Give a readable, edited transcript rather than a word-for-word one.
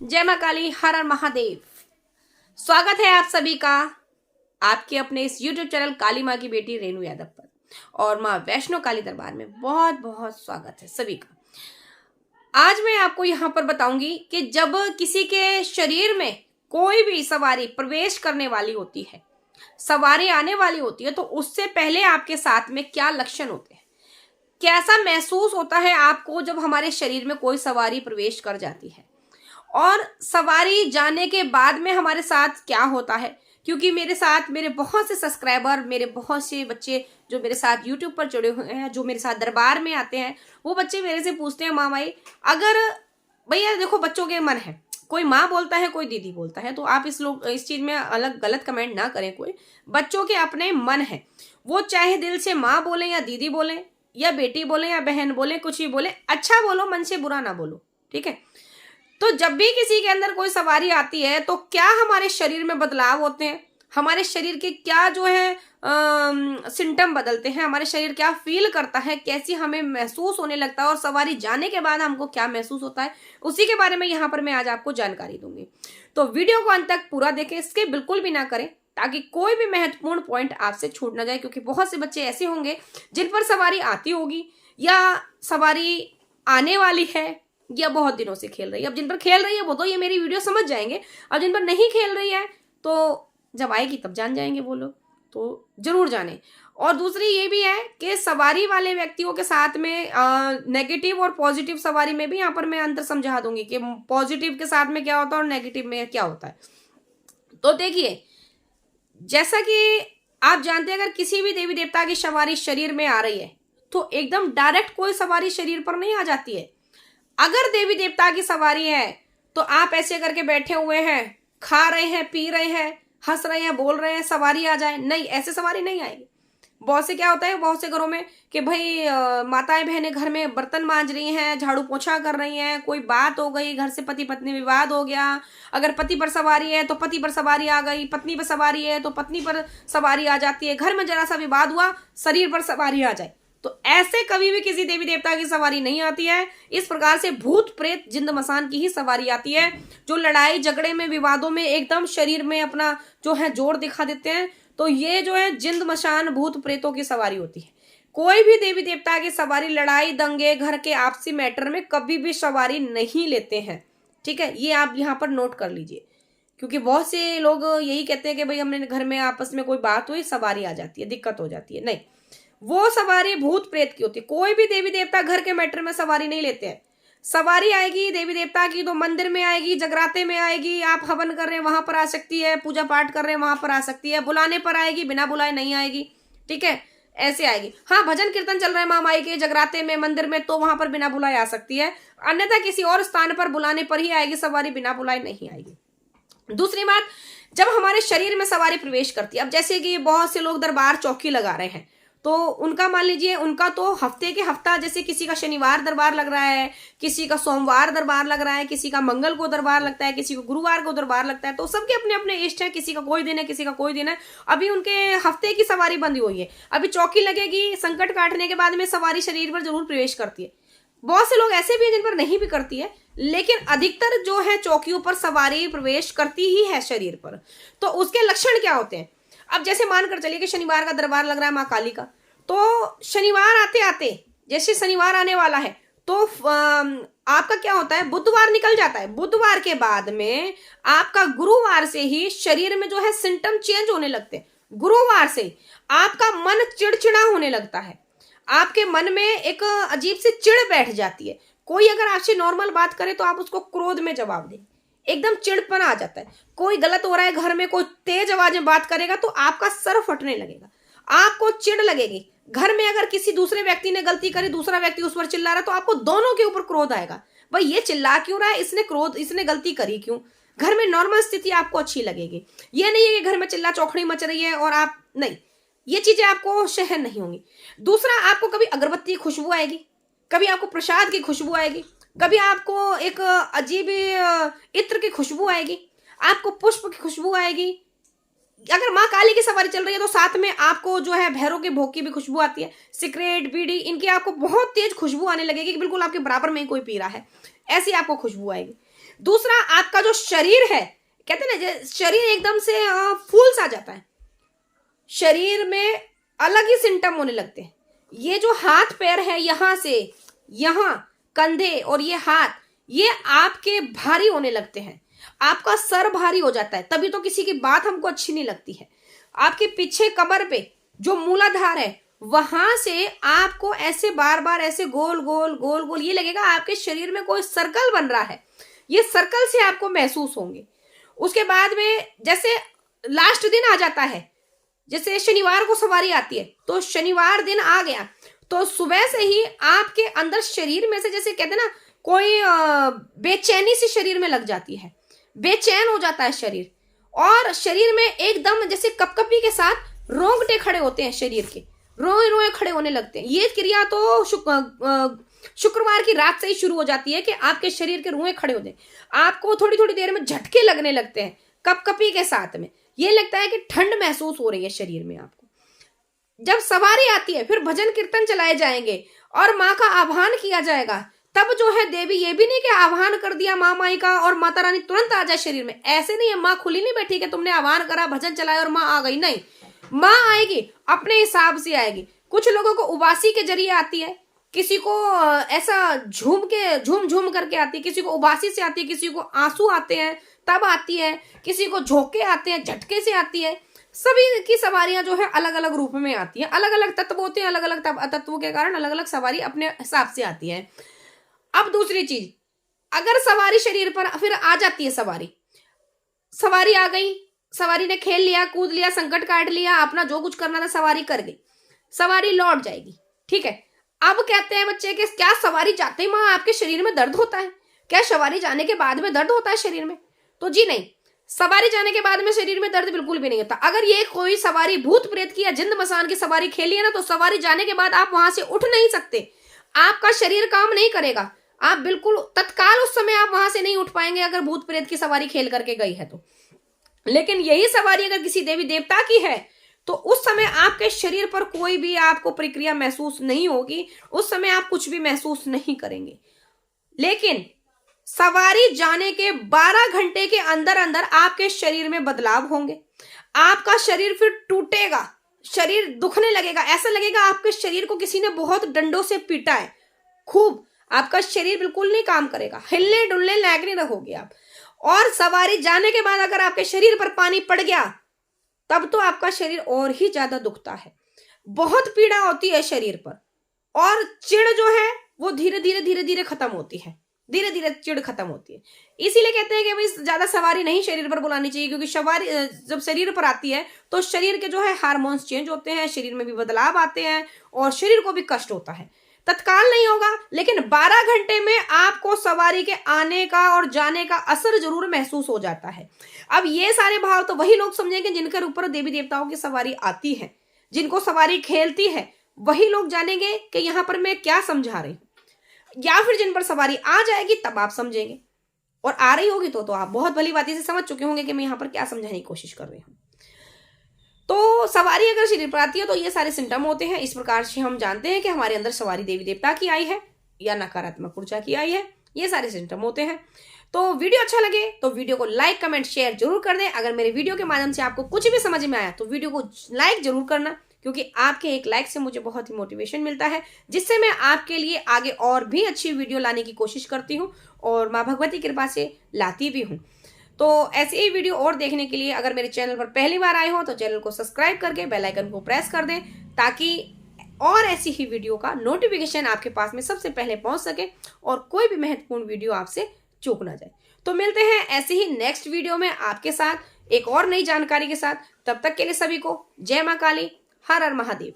जय मां काली, हर हर महादेव। स्वागत है आप सभी का आपके अपने इस YouTube चैनल काली माँ की बेटी रेणु यादव पर और माँ वैष्णो काली दरबार में बहुत बहुत स्वागत है सभी का। आज मैं आपको यहाँ पर बताऊंगी कि जब किसी के शरीर में कोई भी सवारी प्रवेश करने वाली होती है, सवारी आने वाली होती है, तो उससे पहले आपके साथ में क्या लक्षण होते हैं, कैसा महसूस होता है आपको जब हमारे शरीर में कोई सवारी प्रवेश कर जाती है, और सवारी जाने के बाद में हमारे साथ क्या होता है। क्योंकि मेरे साथ मेरे बहुत से सब्सक्राइबर, मेरे बहुत से बच्चे जो मेरे साथ यूट्यूब पर जुड़े हुए हैं, जो मेरे साथ दरबार में आते हैं, वो बच्चे मेरे से पूछते हैं, माँ माई अगर भैया देखो बच्चों के मन है, कोई माँ बोलता है कोई दीदी बोलता है, तो आप इस चीज में अलग गलत कमेंट ना करें। कोई बच्चों के अपने मन है, वो चाहे दिल से माँ बोले या दीदी बोले या बेटी बोले या बहन बोले, कुछ भी बोले, अच्छा बोलो, मन से बुरा ना बोलो, ठीक है। तो जब भी किसी के अंदर कोई सवारी आती है तो क्या हमारे शरीर में बदलाव होते हैं, हमारे शरीर के क्या जो है सिम्टम बदलते हैं, हमारे शरीर क्या फील करता है, कैसी हमें महसूस होने लगता है, और सवारी जाने के बाद हमको क्या महसूस होता है, उसी के बारे में यहाँ पर मैं आज आपको जानकारी दूंगी। तो वीडियो को अंत तक पूरा देखें, इसके बिल्कुल भी ना करें, ताकि कोई भी महत्वपूर्ण पॉइंट आपसे छूट ना जाए। क्योंकि बहुत से बच्चे ऐसे होंगे जिन पर सवारी आती होगी या सवारी आने वाली है या बहुत दिनों से खेल रही है। अब जिन पर खेल रही है वो तो ये मेरी वीडियो समझ जाएंगे, और जिन पर नहीं खेल रही है तो जब आएगी तब जान जाएंगे वो लोग, तो जरूर जाने। और दूसरी ये भी है कि सवारी वाले व्यक्तियों के साथ में नेगेटिव और पॉजिटिव सवारी में भी यहाँ पर मैं अंतर समझा दूंगी कि पॉजिटिव के साथ में क्या होता है और नेगेटिव में क्या होता है। तो देखिए, जैसा कि आप जानते हैं, अगर किसी भी देवी देवता की सवारी शरीर में आ रही है तो एकदम डायरेक्ट कोई सवारी शरीर पर नहीं आ जाती है। अगर देवी देवता की सवारी है तो आप ऐसे करके बैठे हुए हैं, खा रहे हैं, पी रहे हैं, हंस रहे हैं, बोल रहे हैं, सवारी आ जाए, नहीं, ऐसे सवारी नहीं आएगी। बहुत से क्या होता है, बहुत से घरों में कि भाई माताएं बहनें घर में बर्तन मांज रही हैं, झाड़ू पोछा कर रही हैं, कोई बात हो गई, घर से पति पत्नी विवाद हो गया, अगर पति पर सवारी है तो पति पर सवारी आ गई, पत्नी पर सवारी है तो पत्नी पर सवारी आ जाती है, घर में जरा सा विवाद हुआ शरीर पर सवारी आ जाए। तो ऐसे कभी भी किसी देवी देवता की सवारी नहीं आती है। इस प्रकार से भूत प्रेत जिंद मसान की ही सवारी आती है, जो लड़ाई झगड़े में विवादों में एकदम शरीर में अपना जो है जोर दिखा देते हैं। तो ये जो है जिंद मशान भूत प्रेतों की सवारी होती है। कोई भी देवी देवता की सवारी लड़ाई दंगे घर के आपसी मैटर में कभी भी सवारी नहीं लेते हैं, ठीक है। ये आप यहाँ पर नोट कर लीजिए, क्योंकि बहुत से लोग यही कहते हैं कि भाई हमने घर में आपस में कोई बात हुई, सवारी आ जाती है, दिक्कत हो जाती है। नहीं, वो सवारी भूत प्रेत की होती है। कोई भी देवी देवता घर के मैटर में सवारी नहीं लेते हैं। सवारी आएगी देवी देवता की तो मंदिर में आएगी, जगराते में आएगी, आप हवन कर रहे हैं वहां पर आ सकती है, पूजा पाठ कर रहे हैं वहां पर आ सकती है, बुलाने पर आएगी, बिना बुलाए नहीं आएगी, ठीक है, ऐसे आएगी। हाँ, भजन कीर्तन चल रहे हैं माँ माई के जगराते में मंदिर में, तो वहां पर बिना बुलाए आ सकती है, अन्यथा किसी और स्थान पर बुलाने पर ही आएगी सवारी, बिना बुलाए नहीं आएगी। दूसरी बात, जब हमारे शरीर में सवारी प्रवेश करती है, अब जैसे कि बहुत से लोग दरबार चौकी लगा रहे हैं, तो उनका मान लीजिए उनका तो हफ्ते के हफ्ता, जैसे किसी का शनिवार दरबार लग रहा है, किसी का सोमवार दरबार लग रहा है, किसी का मंगल को दरबार लगता है, किसी को गुरुवार को दरबार लगता है, तो सबके अपने अपने इष्ट है, किसी का कोई दिन है, किसी का कोई दिन है। अभी उनके हफ्ते की सवारी बंदी हुई है, अभी चौकी लगेगी, संकट काटने के बाद में सवारी शरीर पर जरूर प्रवेश करती है। बहुत से लोग ऐसे भी हैं जिन पर नहीं भी करती है, लेकिन अधिकतर जो है चौकियों पर सवारी प्रवेश करती ही है शरीर पर। तो उसके लक्षण क्या होते हैं, अब जैसे मानकर चलिए कि शनिवार का दरबार लग रहा है माँ काली का, तो शनिवार आते आते, जैसे शनिवार आने वाला है, तो आपका क्या होता है, बुधवार निकल जाता है, बुधवार के बाद में आपका गुरुवार से ही शरीर में जो है सिम्टम चेंज होने लगते हैं। गुरुवार से आपका मन चिड़चिड़ा होने लगता है, आपके मन में एक अजीब सी चिड़ बैठ जाती है। कोई अगर आपसे नॉर्मल बात करे तो आप उसको क्रोध में जवाब दें, एकदम चिड़पन आ जाता है। कोई गलत हो रहा है घर में, कोई तेज आवाज में बात करेगा तो आपका सर फटने लगेगा, आपको चिड़ लगेगी। घर में अगर किसी दूसरे व्यक्ति ने गलती करी, दूसरा व्यक्ति उस पर चिल्ला रहा है, तो आपको दोनों के ऊपर क्रोध आएगा, भाई ये चिल्ला क्यों रहा है, इसने गलती करी क्यों। घर में नॉर्मल स्थिति आपको अच्छी लगेगी। ये नहीं है कि घर में चिल्ला चौखड़ी मच रही है और आप नहीं, ये चीजें आपको सहन नहीं होंगी। दूसरा, आपको कभी अगरबत्ती की खुशबू आएगी, कभी आपको प्रसाद की खुशबू आएगी, कभी आपको एक अजीब इत्र की खुशबू आएगी, आपको पुष्प की खुशबू आएगी। अगर माँ काली की सवारी चल रही है तो साथ में आपको जो है भैरव के भोग की भी खुशबू आती है, सिगरेट बीड़ी इनकी आपको बहुत तेज खुशबू आने लगेगी कि बिल्कुल आपके बराबर में कोई पी रहा है, ऐसी आपको खुशबू आएगी। दूसरा, आपका जो शरीर है, कहते हैं ना शरीर एकदम से फूल सा जाता है, शरीर में अलग ही सिम्टम होने लगते हैं। ये जो हाथ पैर है, यहां से यहां कंधे और ये हाथ, ये आपके भारी होने लगते हैं, आपका सर भारी हो जाता है, तभी तो किसी की बात हमको अच्छी नहीं लगती है। आपके पीछे कमर पे जो मूलाधार है, वहां से आपको ऐसे बार बार ऐसे गोल गोल गोल गोल ये लगेगा आपके शरीर में कोई सर्कल बन रहा है, ये सर्कल से आपको महसूस होंगे। उसके बाद में जैसे लास्ट दिन आ जाता है, जैसे शनिवार को सवारी आती है, तो शनिवार दिन आ गया तो सुबह से ही आपके अंदर शरीर में से जैसे कहते हैं ना कोई बेचैनी सी शरीर में लग जाती है, बेचैन हो जाता है शरीर, और शरीर में एकदम जैसे कपकपी के साथ रोंगटे खड़े होते हैं, शरीर के रोए रोए खड़े होने लगते हैं। ये क्रिया तो शुक्रवार की रात से ही शुरू हो जाती है कि आपके शरीर के रोए खड़े होते हैं, आपको थोड़ी थोड़ी देर में झटके लगने लगते हैं कपकपी के साथ में, ये लगता है कि ठंड महसूस हो रही है शरीर में आपको। जब सवारी आती है, फिर भजन कीर्तन चलाए जाएंगे और माँ का आह्वान किया जाएगा, तब जो है देवी ये भी नहीं कि आह्वान कर दिया माँ माई का और माता रानी तुरंत आ जाए शरीर में, ऐसे नहीं है। माँ खुली नहीं बैठी कि तुमने आह्वान करा, भजन चलाया और माँ आ गई, नहीं, माँ आएगी अपने हिसाब से आएगी। कुछ लोगों को उबासी के जरिए आती है, किसी को ऐसा झूम झूम करके आती है, किसी को उबासी से आती है, किसी को आंसू आते हैं तब आती है, किसी को झोंके आते हैं, झटके से आती है। सभी की सवारियां जो है अलग अलग रूप में आती है, अलग अलग तत्व होते हैं, अलग अलग तत्वों के कारण अलग अलग सवारी अपने हिसाब से आती है। अब दूसरी चीज, अगर सवारी शरीर पर फिर आ जाती है, सवारी आ गई, सवारी ने खेल लिया, कूद लिया, संकट काट लिया, अपना जो कुछ करना था सवारी कर गई, सवारी लौट जाएगी, ठीक है। अब कहते हैं बच्चे कि क्या सवारी जाते ही माँ आपके शरीर में दर्द होता है? क्या सवारी जाने के बाद में दर्द होता है शरीर में? तो जी नहीं, सवारी जाने के बाद में शरीर में दर्द बिल्कुल भी नहीं होता। अगर ये कोई सवारी भूत प्रेत की या जिंद मसान की सवारी खेली है ना, तो सवारी जाने के बाद आप वहां से उठ नहीं सकते, आपका शरीर काम नहीं करेगा, आप बिल्कुल तत्काल उस समय आप वहां से नहीं उठ पाएंगे अगर भूत प्रेत की सवारी खेल करके गई है तो। लेकिन यही सवारी अगर किसी देवी देवता की है तो उस समय आपके शरीर पर कोई भी आपको प्रक्रिया महसूस नहीं होगी, उस समय आप कुछ भी महसूस नहीं करेंगे। लेकिन सवारी जाने के 12 घंटे के अंदर अंदर आपके शरीर में बदलाव होंगे, आपका शरीर फिर टूटेगा, शरीर दुखने लगेगा, ऐसा लगेगा आपके शरीर को किसी ने बहुत डंडों से पीटा है खूब, आपका शरीर बिल्कुल नहीं काम करेगा, हिलने डुलने लायक नहीं रहोगे आप। और सवारी जाने के बाद अगर आपके शरीर पर पानी पड़ गया तब तो आपका शरीर और ही ज्यादा दुखता है, बहुत पीड़ा होती है शरीर पर, और चिड़ जो है वो धीरे धीरे खत्म होती है, धीरे धीरे चिड़ खत्म होती है। इसीलिए कहते हैं कि भाई ज्यादा सवारी नहीं शरीर पर बुलानी चाहिए, क्योंकि सवारी जब शरीर पर आती है तो शरीर के जो है हार्मोन्स चेंज होते हैं, शरीर में भी बदलाव आते हैं और शरीर को भी कष्ट होता है। तत्काल नहीं होगा, लेकिन 12 घंटे में आपको सवारी के आने का और जाने का असर जरूर महसूस हो जाता है। अब ये सारे भाव तो वही लोग समझेंगे जिनके ऊपर देवी देवताओं की सवारी आती है, जिनको सवारी खेलती है, वही लोग जानेंगे कि यहाँ पर मैं क्या समझा रही हूँ। या फिर जिन पर सवारी आ जाएगी तब आप समझेंगे, और आ रही होगी तो आप बहुत भली बात से समझ चुके होंगे कि मैं यहाँ पर क्या समझाने की कोशिश कर रही हूँ। तो सवारी अगर शरीर पर आती है तो ये सारे सिम्टम होते हैं। इस प्रकार से हम जानते हैं कि हमारे अंदर सवारी देवी देवता की आई है या नकारात्मक ऊर्जा की आई है, ये सारे सिम्टम होते हैं। तो वीडियो अच्छा लगे तो वीडियो को लाइक कमेंट शेयर जरूर कर दें। अगर मेरे वीडियो के माध्यम से आपको कुछ भी समझ में आया तो वीडियो को लाइक जरूर करना, क्योंकि आपके एक लाइक से मुझे बहुत ही मोटिवेशन मिलता है, जिससे मैं आपके लिए आगे और भी अच्छी वीडियो लाने की कोशिश करती हूँ और माँ भगवती कृपा से लाती भी हूँ। तो ऐसे ही वीडियो और देखने के लिए अगर मेरे चैनल पर पहली बार आए हो तो चैनल को सब्सक्राइब करके बेल आइकन को प्रेस कर दें, ताकि और ऐसी ही वीडियो का नोटिफिकेशन आपके पास में सबसे पहले पहुंच सके और कोई भी महत्वपूर्ण वीडियो आपसे चूक ना जाए। तो मिलते हैं ऐसे ही नेक्स्ट वीडियो में आपके साथ एक और नई जानकारी के साथ। तब तक के लिए सभी को जय मां काली, हर हर महादेव।